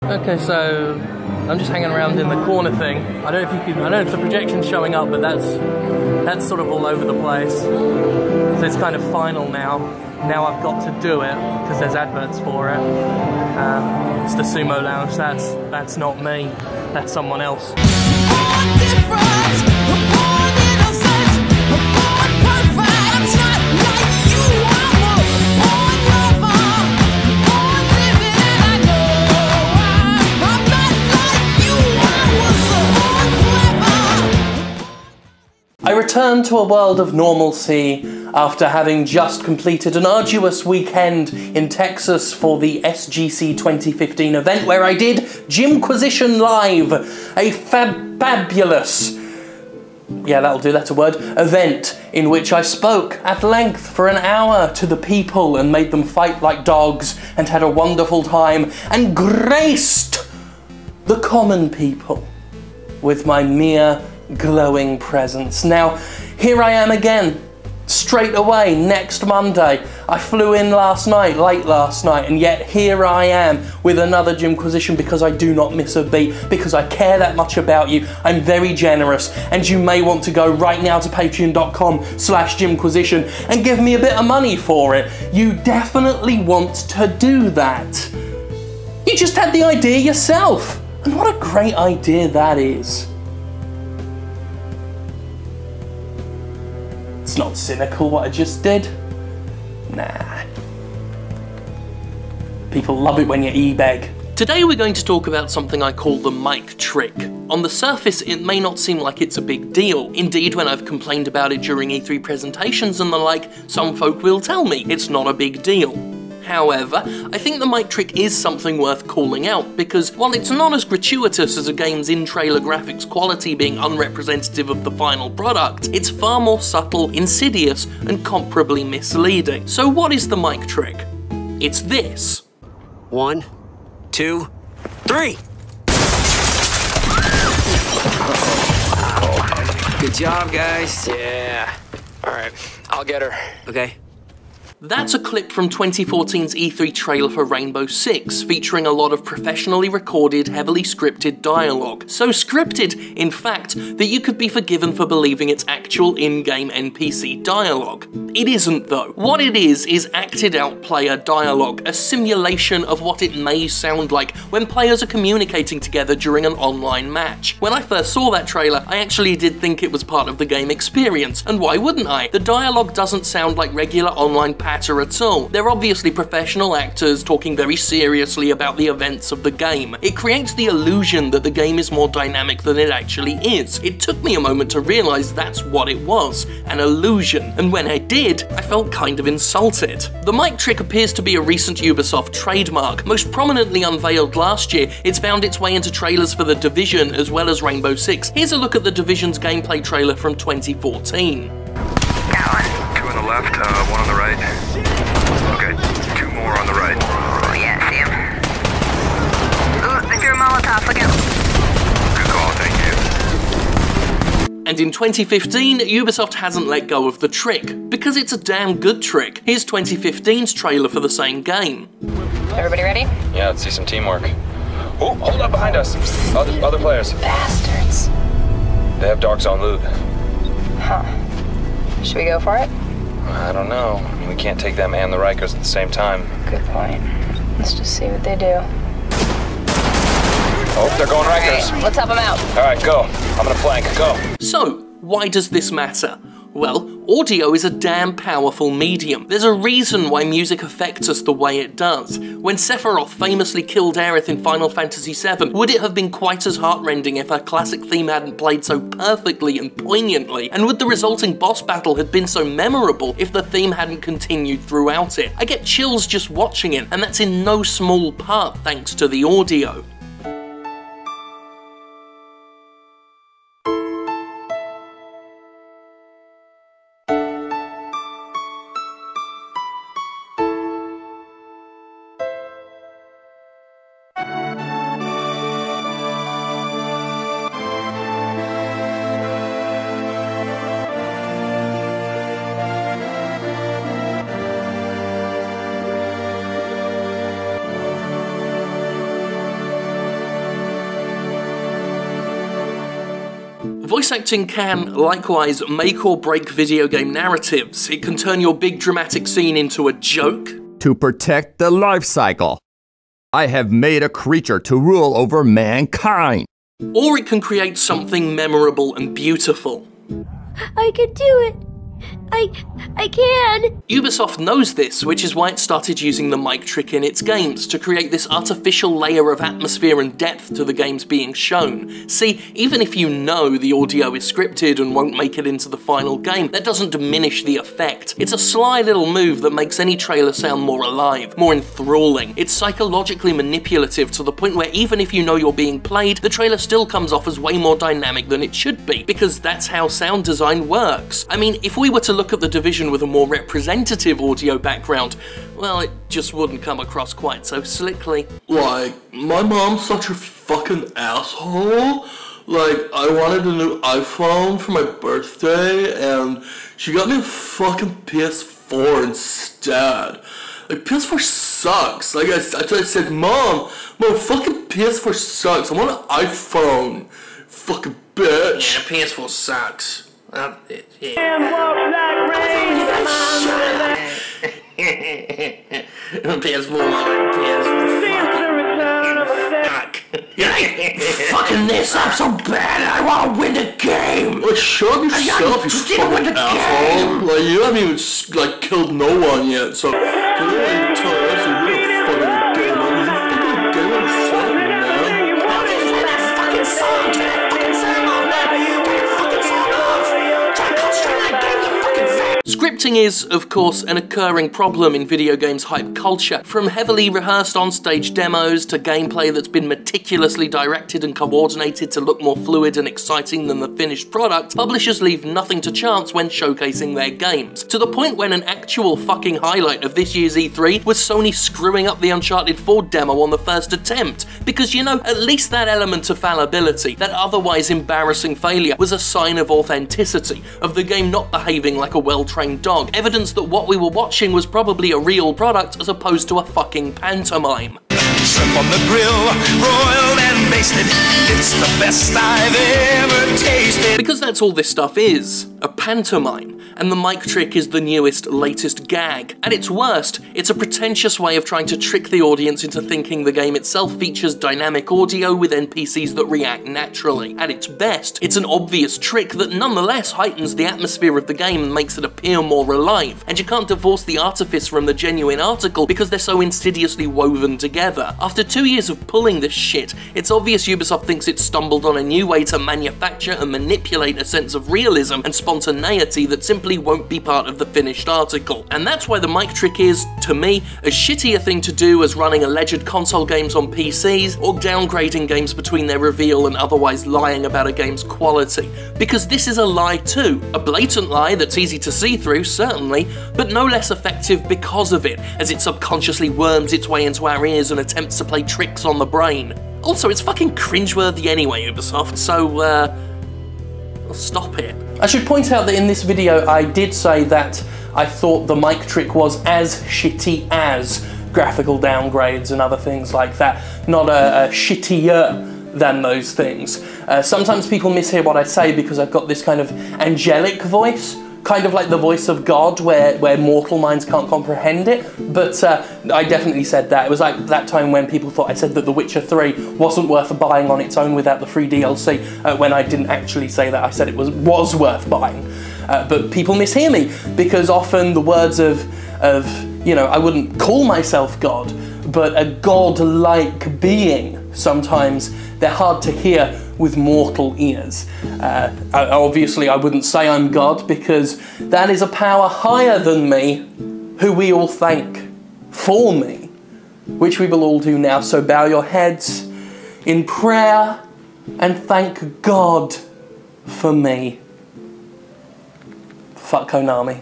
Okay, so I'm just hanging around in the corner thing. I don't know if the projection's showing up, but that's sort of all over the place. So it's kind of final now. Now I've got to do it because there's adverts for it. It's the Sumo Lounge. That's not me. That's someone else. I returned to a world of normalcy after having just completed an arduous weekend in Texas for the SGC 2015 event where I did Jimquisition Live, a fabulous, yeah, that'll do, that's a word, event in which I spoke at length for an hour to the people and made them fight like dogs and had a wonderful time and graced the common people with my mere glowing presence. Now, here I am again, straight away, next Monday. I flew in late last night, and yet here I am with another Jimquisition because I do not miss a beat, because I care that much about you. I'm very generous, and you may want to go right now to patreon.com/Jimquisition and give me a bit of money for it. You definitely want to do that. You just had the idea yourself, and what a great idea that is. It's not cynical what I just did. Nah. People love it when you e-beg. Today we're going to talk about something I call the mic trick. On the surface, it may not seem like it's a big deal. Indeed, when I've complained about it during E3 presentations and the like, some folk will tell me it's not a big deal. However, I think the mic trick is something worth calling out, because while it's not as gratuitous as a game's in-trailer graphics quality being unrepresentative of the final product, it's far more subtle, insidious, and comparably misleading. So what is the mic trick? It's this. 1, 2, 3! Good job, guys. Yeah. Alright, I'll get her. Okay. That's a clip from 2014's E3 trailer for Rainbow Six, featuring a lot of professionally recorded, heavily scripted dialogue. So scripted, in fact, that you could be forgiven for believing it's actual in-game NPC dialogue. It isn't, though. What it is acted out player dialogue, a simulation of what it may sound like when players are communicating together during an online match. When I first saw that trailer, I actually did think it was part of the game experience, and why wouldn't I? The dialogue doesn't sound like regular online patter at all. They're obviously professional actors talking very seriously about the events of the game. It creates the illusion that the game is more dynamic than it actually is. It took me a moment to realize that's what it was, an illusion, and when I did, I felt kind of insulted. The mic trick appears to be a recent Ubisoft trademark. Most prominently unveiled last year, it's found its way into trailers for The Division as well as Rainbow Six. Here's a look at The Division's gameplay trailer from 2014. Two on the left, one on the right. Okay, two more on the right. Oh yeah, see him. Oh, they threw a Molotov, look out. Good call, thank you. And in 2015, Ubisoft hasn't let go of the trick, because it's a damn good trick. Here's 2015's trailer for the same game. Everybody ready? Yeah, let's see some teamwork. Oh, hold up behind us. Other players. Bastards. They have dark zone loot. Huh. Should we go for it? I don't know. We can't take them and the Rikers at the same time. Good point. Let's just see what they do. Oh, they're going Rikers. Right, let's help them out. All right, go. I'm gonna flank. Go. So, why does this matter? Well, audio is a damn powerful medium. There's a reason why music affects us the way it does. When Sephiroth famously killed Aerith in Final Fantasy VII, would it have been quite as heartrending if her classic theme hadn't played so perfectly and poignantly? And would the resulting boss battle have been so memorable if the theme hadn't continued throughout it? I get chills just watching it, and that's in no small part thanks to the audio. Voice acting can, likewise, make or break video game narratives. It can turn your big dramatic scene into a joke. To protect the life cycle, I have made a creature to rule over mankind. Or it can create something memorable and beautiful. I can do it. I can! Ubisoft knows this, which is why it started using the mic trick in its games, to create this artificial layer of atmosphere and depth to the games being shown. See, even if you know the audio is scripted and won't make it into the final game, that doesn't diminish the effect. It's a sly little move that makes any trailer sound more alive, more enthralling. It's psychologically manipulative to the point where even if you know you're being played, the trailer still comes off as way more dynamic than it should be, because that's how sound design works. I mean, if we were to look at The Division with a more representative audio background, well, it just wouldn't come across quite so slickly. Like, my mom's such a fucking asshole. Like, I wanted a new iPhone for my birthday, and she got me a fucking PS4 instead. Like, PS4 sucks. Like, I said, Mom, fucking PS4 sucks. I want an iPhone. Fucking bitch. Yeah, PS4 sucks. Fucking this up so bad, I want to win the game. Like, shut yourself, you fucking asshole. Like, you haven't even like killed no one yet, so don't even tell us you're gonna fucking game. Like, you fucking game on yourself, man. Scripting is, of course, an occurring problem in video games hype culture. From heavily rehearsed on-stage demos to gameplay that's been meticulously directed and coordinated to look more fluid and exciting than the finished product, publishers leave nothing to chance when showcasing their games. To the point when an actual fucking highlight of this year's E3 was Sony screwing up the Uncharted 4 demo on the first attempt. Because, you know, at least that element of fallibility, that otherwise embarrassing failure, was a sign of authenticity, of the game not behaving like a well-trained dog, evidence that what we were watching was probably a real product as opposed to a fucking pantomime. Shrimp on the grill, broiled and basted. It's the best I've ever tasted. Because that's all this stuff is, a pantomime, and the mic trick is the newest, latest gag. At its worst, it's a pretentious way of trying to trick the audience into thinking the game itself features dynamic audio with NPCs that react naturally. At its best, it's an obvious trick that nonetheless heightens the atmosphere of the game and makes it appear more alive, and you can't divorce the artifice from the genuine article because they're so insidiously woven together. After 2 years of pulling this shit, it's obvious Ubisoft thinks it's stumbled on a new way to manufacture and manipulate a sense of realism and spontaneity that simply won't be part of the finished article. And that's why the mic trick is, to me, as shitty a thing to do as running alleged console games on PCs or downgrading games between their reveal and otherwise lying about a game's quality. Because this is a lie too. A blatant lie that's easy to see through, certainly, but no less effective because of it, as it subconsciously worms its way into our ears and attempts to play tricks on the brain. Also, it's fucking cringeworthy anyway, Ubisoft, so, stop it. I should point out that in this video I did say that I thought the mic trick was as shitty as graphical downgrades and other things like that, not a shittier than those things. Sometimes people mishear what I say because I've got this kind of angelic voice, kind of like the voice of God, where mortal minds can't comprehend it, but I definitely said that. It was like that time when people thought I said that The Witcher 3 wasn't worth buying on its own without the free DLC, when I didn't actually say that. I said it was worth buying. But people mishear me, because often the words of, you know, I wouldn't call myself God, but a God-like being, sometimes they're hard to hear with mortal ears. Obviously I wouldn't say I'm God, because that is a power higher than me, who we all thank for me, which we will all do now. So bow your heads in prayer and thank God for me. Fuck Konami.